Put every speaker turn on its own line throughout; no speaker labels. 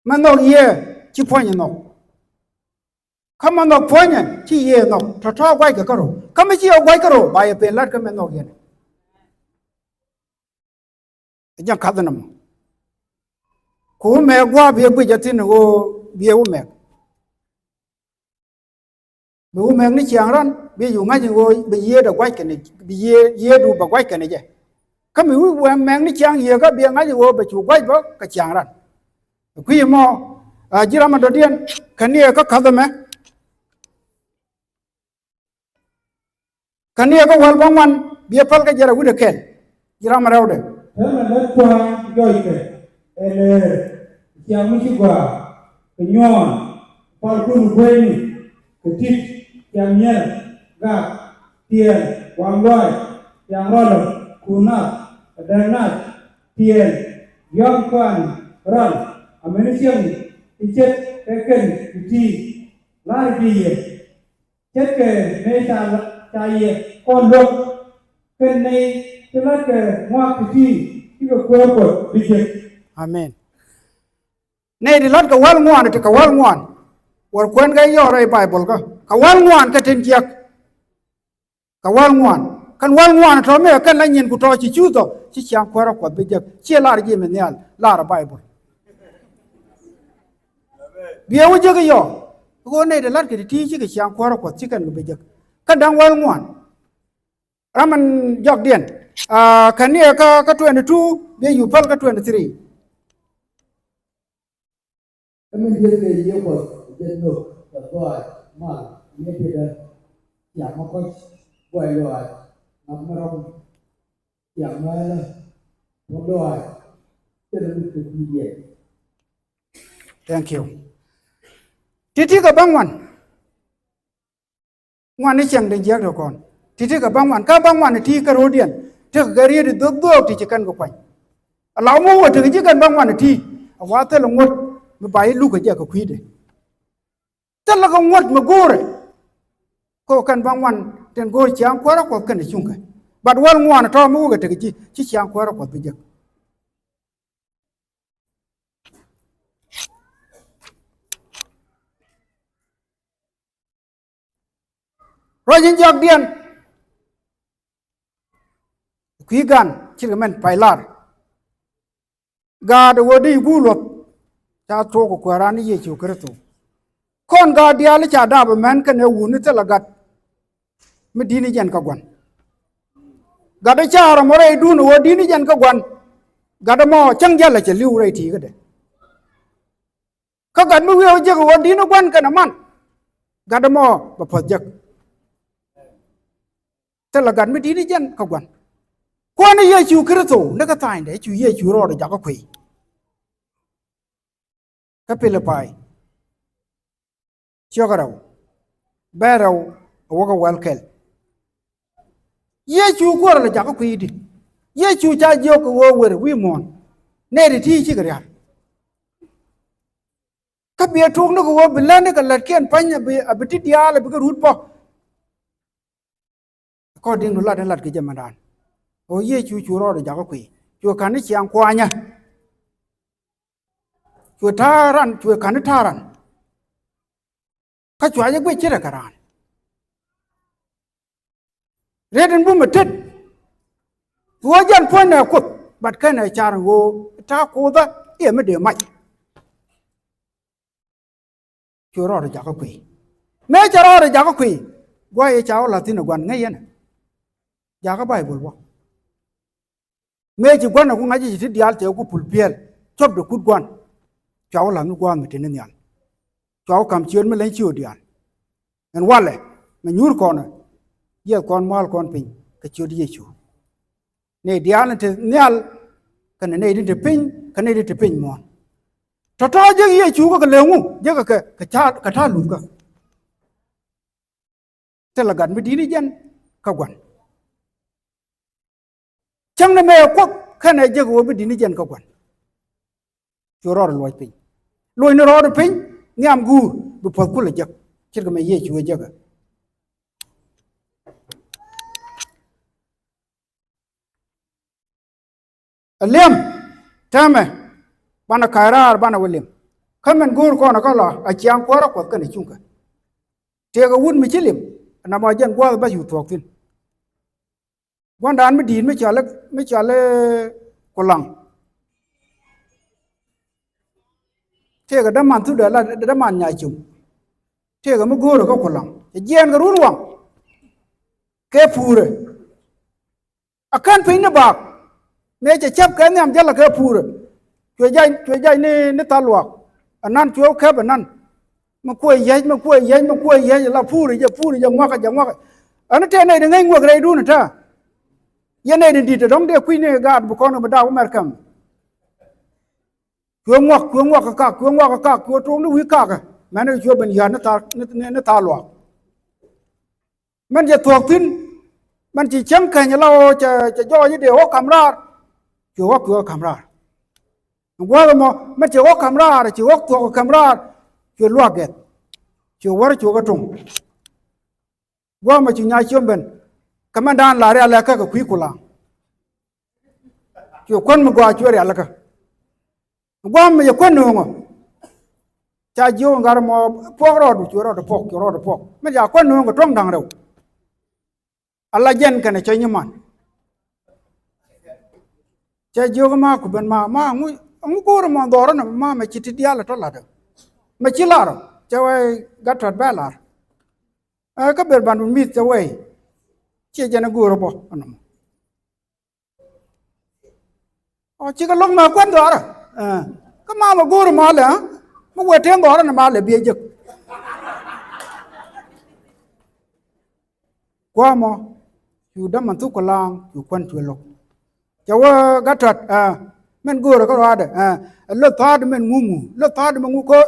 มันนกเย่ที่พ่อเนี่ยนกเขามันนกพ่อเนี่ยที่เย่นกถ้าท้อไว้ก็รู้เขาไม่เชี่ยวไว้ก็รู้ไปเป็นลัดก็มันนกเย่ยังขัดน้ำกูแม่ว่าเบี้ยกุยจะทิ้งกูเบี้ยกูแม่เบี้ยกูแม่นี่เชียงรันเบี้ยอยู่งั้นยังกูเบี้ยเย่ดอกไว้กันนี่เบี้ยเย่ดูบักไว้กันนี่เจ้เขาไม่รู้ว่าแม่นี่เชียงเย่ก็เบี้ยงั้นยังกูไปชูไว้บ่ก็เชียงรันคุยมั่วจีรามันโดดเด่นคันนี้ก็ขัดไหมคันนี้ก็วันบางวันเบี้ยพัลก็จะเราดูเด็กจีรามันเราเด็ก
เฮ้ยมันเลิกควายย่อยเลยเสียงไม่ใช่กว่าเป็นย้อนพอคุณคุยกระติกอย่างเงี้ยกับเตียนวางไว้อย่างรอดคุณนัดแดงนัดเตียนย้อนควันรันอเมริกันที่เจ็ดเอ็กเกนที่ลายปีเจ็ดเกในใจคนรบเป็นในที่ละเกว่าที่ก็ควรกดดิเจ
อาเมนในที่รัฐก็วันงวนที่ก็วันงวนวันควรก็ย่ออะไรไปบอกก็วันงวนก็ถึงเกียกก็วันงวนกันวันงวนทำไมกันละเงินกูทอชิจูโตชิเชียงควรกดดิเจเชี่ยลาร์จีมันเนี่ยลาร์ไปบอกเบี้ยวเจก็ย่อก็ในที่รัฐก็ที่ชิก็เชียงควรกดชิกันก็ไปเจกันดังวันงวนรามันยอกเดียนคันนี้ก็22เบี้ยอยู่พัลก็23
ถ้ามันเยอะเลยเยอะกว่าเดินหนุกแต่ก็มากไม่เป็นไรอยากมาก็ไหวเลยน้ำมันร้อนอยากมาเลยร้อนด้วยจะได้รู้สึกดีเย็น
thank you ที่กับบางวันนี้เชียงเดียนเยอะเดียวก่อนที่กับบางวันก็บางวันที่ก็รู้เดียนที่ก็เรียนดูที่จะกันก็ไปเราโม่ว่าที่กันบางวันที่ว่าแต่ละงวดมาไปลูกก็เยอะก็คุยเลยแต่ละก็งวดมากูเลยก็กันบางวันเดินกูเชียงควาระกดกันในช่วงกันบัดวันงวนทอมูก็ที่เชียงควาระกดไปเยอะเรายินยอกเดียนคุยกันชิลกันมันไปลาร์กาดวัดดีกูหลบชาโตก็กวารานี่เยชูกระตุคนกาเดียลชาดาบแมนกันเอวุนเตลกัดไม่ดีนี่ยันกกวนกาดชาเราไม่ได้ดูนวัดดีนี่ยันกกวนกาดมอจังยันละจะลิ้วไรทีก็ได้เขากัดมือเอาเจ้าวัดดีนกวนกันมันกาดมอแบบพอจักเตลกัดไม่ดีนี่ยันกกวนคนนี้เยชูกระตุนักตายเนี่ยชูเยชูรอดจากก็คุยก็เป็นไปเชื่อกันเราแบเราว่าก็วันเคิลเยชูกว่าเราจากก็คุยดิเยชูจะเยอะก็ว่าเวรวิมอนเนี่ยที่ชิกันยาก็เบียทุกนักว่าเป็นล้านนี่ก็ลัดเขียนปัญญาเบียอภิธิยาเลยเบียก็รูดปอก็ดิ้งดูลัดลัดกิจมันดานโอ้เยชูรอดจากก็คุยชัวกันนี่เชียงควายเนี่ยชัวท่ารันชัวกันนี่ท่ารันข้าชัวยังไม่เชื่อกันเรียนบุ้มมาทิดหัวยันพ่อเนี่ยกุดบัดแค่ไหนจารย์โง่ถ้าโคตรเอี่ยไม่เดือดไหมชัวรอดจากก็คุยแม้จะรอดจากก็คุยว่าไอ้เจ้าลาตินกวนไงยันอยากก็ไปบอกว่าแม้จะกวนกูงั้นจะทิดยาเจ้ากูผุดเพียรชอบดูกุดกวนเจ้าหลังกวนไม่ถึงนั่นยันเจ้าคำเชื่อไม่เล่นชิวเดียนงั้นว่าเลยมันยูร์ก่อนเยอะก่อนมาลก่อนเป็นก็ชิวดีชิวเนี่ยเดียนที่เนี่ยกันเนี่ยดินที่เป็นกันเนี่ยดินที่เป็นมันถ้าถ้าเยอะเยอะชิวก็เลี้ยงเยอะก็ชาลุกก็แต่ละกันไม่ดีนี่ยันก็กวนจังเนี่ยไม่ก็แค่ไหนเยอะก็ไม่ดีนี่ยันก็กวนชัวรอดลอยเป็นลอยนรอดเป็นเนี่ยมกูบุพกุลเยอะเชื่อก็ไม่เยอะชิวเยอะก็เลี้ยมใช่ไหมบ้านขายราบ้านวิลเลียม kan men gur ko na ko la a chiang ko ra ko kan chung ka te ga wun mi chilim na ma jan gwa ba yu tok tin gwan dan mi din mi chale ko lang te ga da man tu da la da man nya chung te ga mu gur ko lang jen ga run wang ke pure akan pin na bak me che chap kan yam jala ke pure chwe jai ni talwak anan chwe ke banan ma ko ye la pure je ngwa ka an te ne ngai ngwa gre du na ta ye ne di de dong de kui ne ga bu ko no da mer kam chwe ngwa ka ko to ni wi ka ma ne chwe ban ya na talwak man je thuộc tin man chỉ chấm cái nhà lao cho do như điều camera chỉ có cửa camera qua mà man chỉ có camera chỉ có thuộc camera chỉ loa get chỉ qua chỉ có trùng qua mà chỉ nhai chôm bên commandant là ra là cái quý cula chỉ quân mà qua chỉ ra là cái qua mà chỉ quân nữa cha jiu ngar mà phok rồi chỉ rồi phok mà giờ quân nữa có trong đằng đâu Allah jen kana chanyi man cha joga ma ku ben ma ngu ko ma doro na ma chiti diala to lada ma chilaro cha wai gatot balar ka ber ban mi cha wai che jana guro bo anam o chi ka long ma kwan doro ka ma guro ma la ma wa ten doro na ma le bi je kwa mo yu da man tu ko lang yu kwan tu lo chawa gatat men gura ko wada lo ta de men ngumu lo ta de ngu ko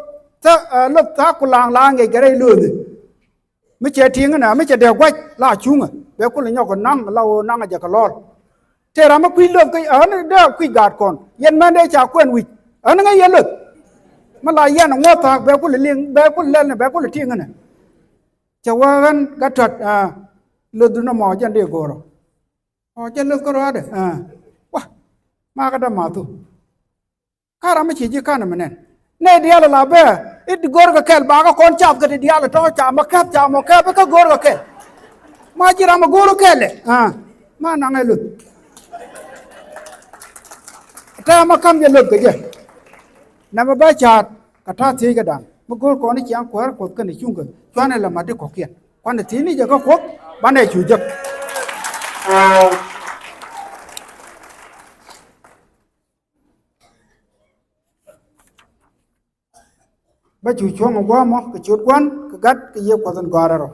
ta lo ta ko lang lang ge gare lu ni me che ting na me che de gwa la chung be ko le nyo ko nang lao nang ja ka lor te ra ma kwi lo ke an de kwi gat kon yen man de cha kwen wi an nga ye lo ma la yen ngo ta be ko le ling be ko le be ko le ting na chawa gan gatat lo du na mo jan de goro o jan lo ko ade wah ma ka da ma tu kara ma chi ji kana menen ne dia la be it gor ka kel ba ka kon chap ka dia la to cha ma ka ka gor ka kel ma ji ra ma goro kele ma na ngai lu ta ma kam je lu ke je na ma ba cha ka ta thi ka dan ma gor ko ni chang ko ka ni chung ka chwa ne la ma de ko kien quan thi ni je ko ko ban này chủ trực ba chủ cho mà qua mà cái chuột quan cái gắt cái yêu của dân qua rồi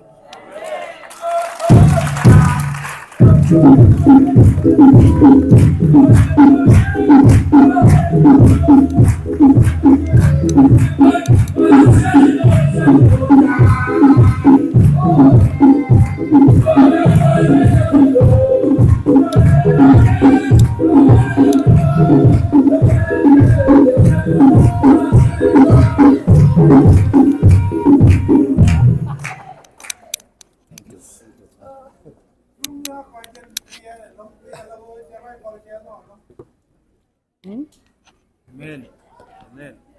Amen. Amen.